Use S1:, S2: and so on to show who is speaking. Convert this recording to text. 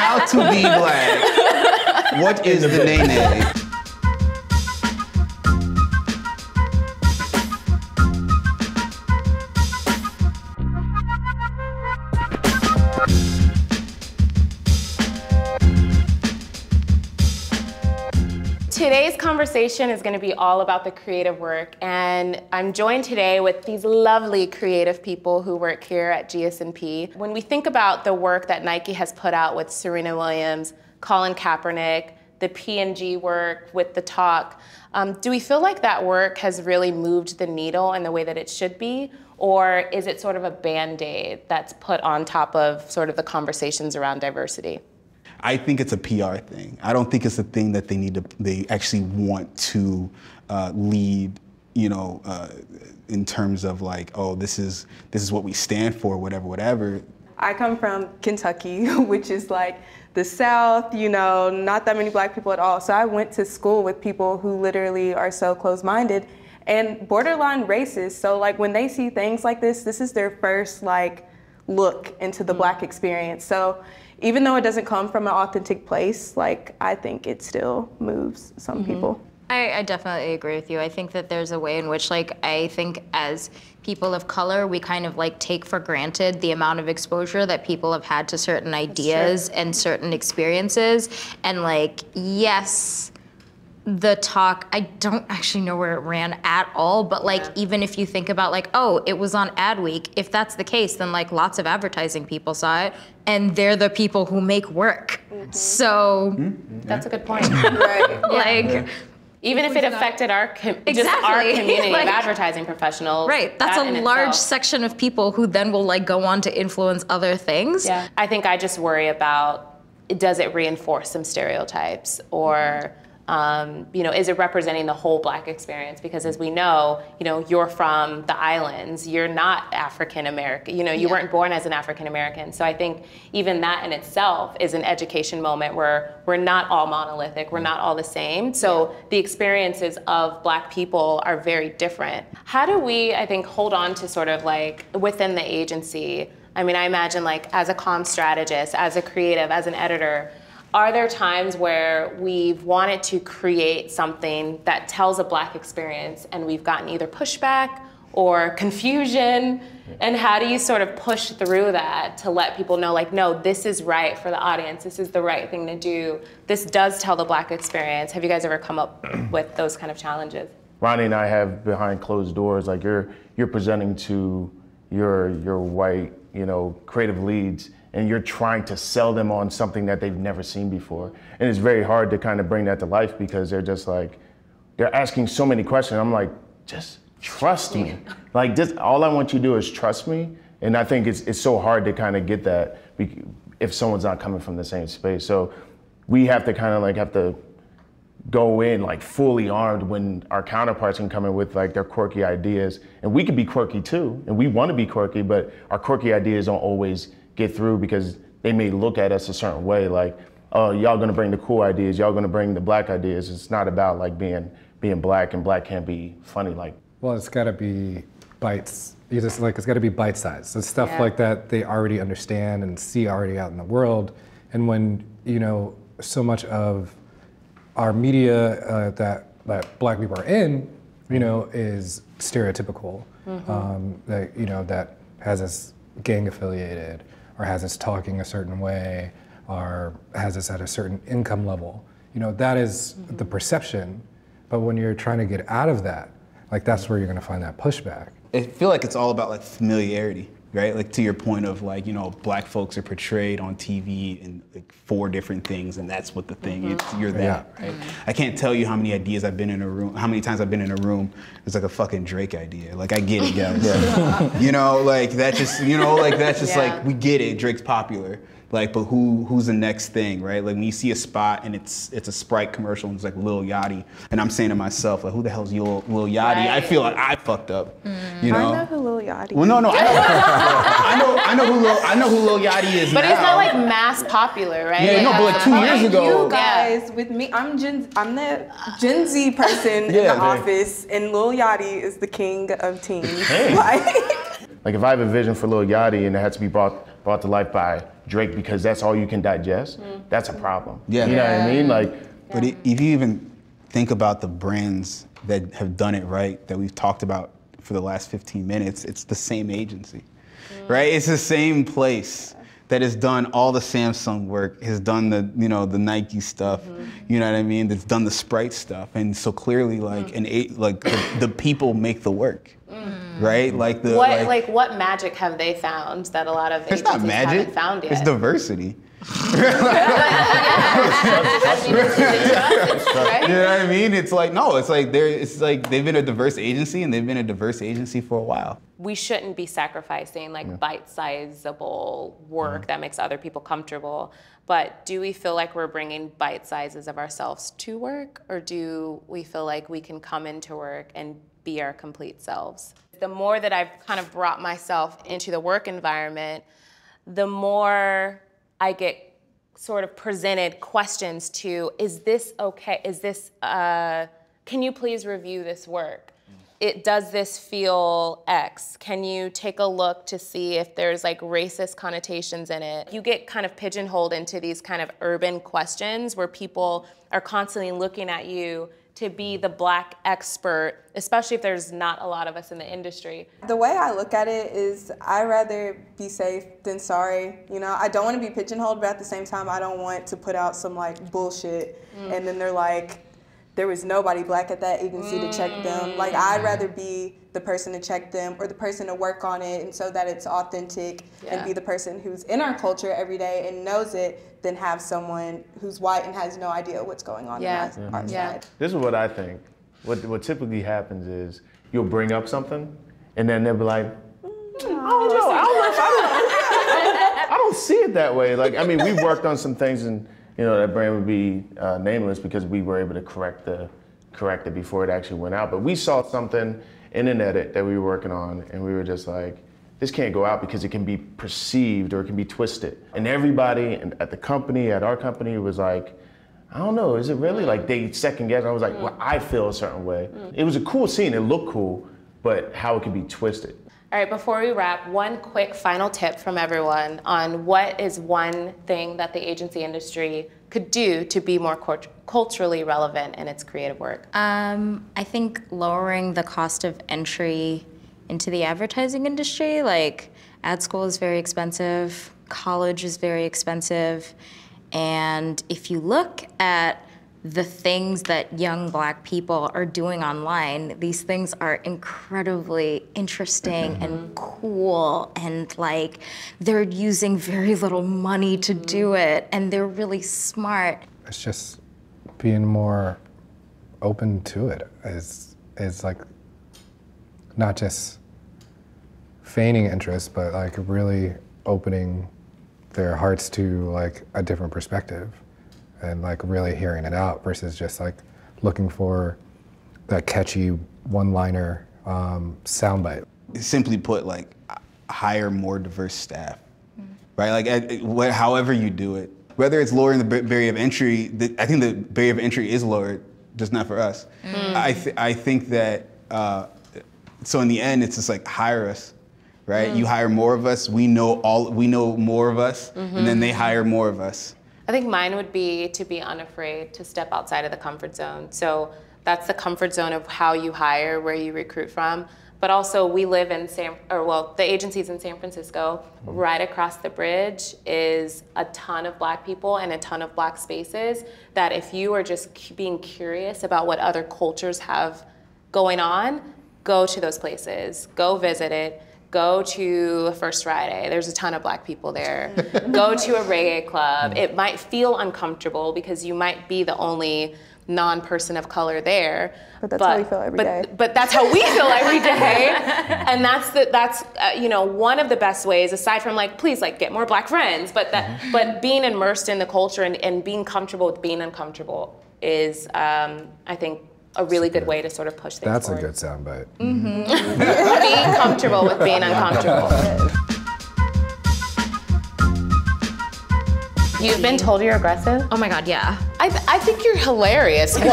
S1: How to be black. What is the nene?
S2: Today's conversation is going to be all about the creative work, and I'm joined today with these lovely creative people who work here at GS&P. When we think about the work that Nike has put out with Serena Williams, Colin Kaepernick, the P&G work with the talk, do we feel like that work has really moved the needle in the way that it should be, or is it sort of a Band-Aid that's put on top of sort of the conversations around diversity?
S1: I think it's a PR thing. I don't think it's a thing that they actually want to lead, you know, in terms of like, oh, this is what we stand for, whatever.
S3: I come from Kentucky, which is like the South, you know, not that many black people at all. So I went to school with people who literally are so closed-minded and borderline racist. So like when they see things like this is their first like look into the black experience. So even though it doesn't come from an authentic place, like I think it still moves some people.
S4: I definitely agree with you. I think that there's a way in which, like, I think as people of color, we kind of like take for granted the amount of exposure that people have had to certain ideas and certain experiences. And like, yes, the talk, I don't actually know where it ran at all, but like, even if you think about like, oh, it was on Ad Week, if that's the case, then like lots of advertising people saw it, and they're the people who make work. So
S2: that's a good point.
S4: Like,
S2: even if it affected our just our community like, of advertising professionals.
S4: Right, that's a large section of people who then will like go on to influence other things.
S2: Yeah, I think I just worry about, does it reinforce some stereotypes, or you know, is it representing the whole black experience? Because as we know, you know, you're from the islands, you're not African American, you know, you weren't born as an African American. So I think even that in itself is an education moment where we're not all monolithic, we're not all the same. So the experiences of black people are very different. How do we, I think, hold on to sort of like within the agency? I mean, I imagine like as a comm strategist, as a creative, as an editor, are there times where we've wanted to create something that tells a black experience and we've gotten either pushback or confusion? And how do you sort of push through that to let people know, like, no, this is right for the audience, this is the right thing to do, this does tell the black experience? Have you guys ever come up with those kind of challenges?
S5: Ronnie and I have behind closed doors, like you're presenting to your white, you know, creative leads, and you're trying to sell them on something that they've never seen before. And it's very hard to kind of bring that to life because they're just like, they're asking so many questions. I'm like, just trust me. Like, just all I want you to do is trust me. And I think it's so hard to kind of get that if someone's not coming from the same space. So we have to kind of like have to go in like fully armed when our counterparts can come in with like their quirky ideas. And we can be quirky too, and we want to be quirky, but our quirky ideas don't always get through because they may look at us a certain way, like, oh, y'all gonna bring the cool ideas, y'all gonna bring the black ideas. It's not about like being black, and black can't be funny. Like,
S6: well, it's gotta be bites. It's gotta be bite-sized. So stuff like that they already understand and see already out in the world. And when, you know, so much of our media that black people are in, you know, is stereotypical, that, you know, that has us gang affiliated, or has us talking a certain way, or has us at a certain income level. You know, that is the perception, but when you're trying to get out of that, like that's where you're gonna find that pushback.
S1: I feel like it's all about like familiarity, right? Like to your point of like, you know, black folks are portrayed on TV in like 4 different things, and that's what the thing is, you're that, right? I can't tell you how many ideas I've been in a room, how many times I've been in a room, it's like a fucking Drake idea. Like, I get it, guys. You know, like that just, you know, like that's just like, we get it, Drake's popular. Like, but who's the next thing, right? Like when you see a spot and it's a Sprite commercial and it's like Lil Yachty, and I'm saying to myself, like, who the hell's Lil Yachty? Right. I feel like I fucked up, you know?
S3: I know who Lil Yachty is.
S1: Well, no, I know who Lil Yachty is
S2: but
S1: now.
S2: he's not like mass popular, right?
S1: Yeah,
S2: like,
S1: no, but like 2 years ago.
S3: You guys, with me, I'm the Gen Z person in the office, and Lil Yachty is the king of teens.
S5: Hey. Like if I have a vision for Lil Yachty and it had to be brought brought to life by Drake because that's all you can digest, that's a problem.
S1: Yeah.
S5: You know what I mean? Like,
S1: but if you even think about the brands that have done it right, that we've talked about for the last 15 minutes, it's the same agency, right? It's the same place that has done all the Samsung work, has done the, you know, the Nike stuff, you know what I mean? That's done the Sprite stuff. And so clearly like, the people make the work, right? Like
S2: what magic have they found that a lot of
S1: it's
S2: agencies
S1: not magic,
S2: haven't found yet?
S1: it's diversity.
S2: Right?
S1: You know what I mean? It's like, no, it's like they've been a diverse agency and they've been a diverse agency for a while.
S2: We shouldn't be sacrificing like bite-sizable work that makes other people comfortable. But do we feel like we're bringing bite sizes of ourselves to work, or do we feel like we can come into work and be our complete selves? The more that I've kind of brought myself into the work environment, the more I get sort of presented questions to, is this okay? Is this, can you please review this work? Does this feel X? Can you take a look to see if there's like racist connotations in it? You get kind of pigeonholed into these kind of urban questions where people are constantly looking at you to be the Black expert, especially if there's not a lot of us in the industry.
S3: The way I look at it is I'd rather be safe than sorry. You know, I don't want to be pigeonholed, but at the same time, I don't want to put out some like bullshit and then they're like, there was nobody Black at that agency to check them. Like, I'd rather be the person to check them or the person to work on it and so that it's authentic and be the person who's in our culture every day and knows it than have someone who's white and has no idea what's going on on our side.
S5: this is what I think. What typically happens is you'll bring up something and then they'll be like, I don't see it that way. Like, I mean, we've worked on some things and you know, that brand would be nameless because we were able to correct it before it actually went out. But we saw something in an edit that we were working on and we were just like, this can't go out because it can be perceived or it can be twisted. And everybody at the company, at our company, was like, I don't know, is it really? Like, they second guessed. I was like, well, I feel a certain way. It was a cool scene, it looked cool, but how it could be twisted.
S2: All right, before we wrap, one quick final tip from everyone on what is one thing that the agency industry could do to be more culturally relevant in its creative work?
S4: I think lowering the cost of entry into the advertising industry. Like, ad school is very expensive, college is very expensive, and if you look at the things that young Black people are doing online, these things are incredibly interesting and cool, and like they're using very little money to do it, and they're really smart.
S6: It's just being more open to it. Is like not just feigning interest, but like really opening their hearts to like a different perspective. And like really hearing it out versus just like looking for that catchy one-liner soundbite.
S1: Simply put, like hire more diverse staff, right? Like however you do it, whether it's lowering the barrier of entry. I think the barrier of entry is lowered, just not for us. I think that so in the end, it's just like hire us, right? You hire more of us. We know more of us, and then they hire more of us.
S2: I think mine would be to be unafraid to step outside of the comfort zone. So that's the comfort zone of how you hire, where you recruit from. But also we live in the agency's in San Francisco. Right across the bridge is a ton of Black people and a ton of Black spaces that if you are just being curious about what other cultures have going on, go to those places, go visit it. Go to First Friday, there's a ton of Black people there. Go to a reggae club. It might feel uncomfortable because you might be the only non-person of color there.
S3: But that's how we feel every day.
S2: But that's how we feel every day. And that's you know, one of the best ways, aside from like, please like get more Black friends, but being immersed in the culture and being comfortable with being uncomfortable is, I think, a really good way to sort of push things
S6: That's
S2: forward.
S6: a good soundbite.
S2: Being comfortable with being uncomfortable. You've been told you're aggressive?
S4: Oh my God, yeah.
S2: I think you're hilarious. One.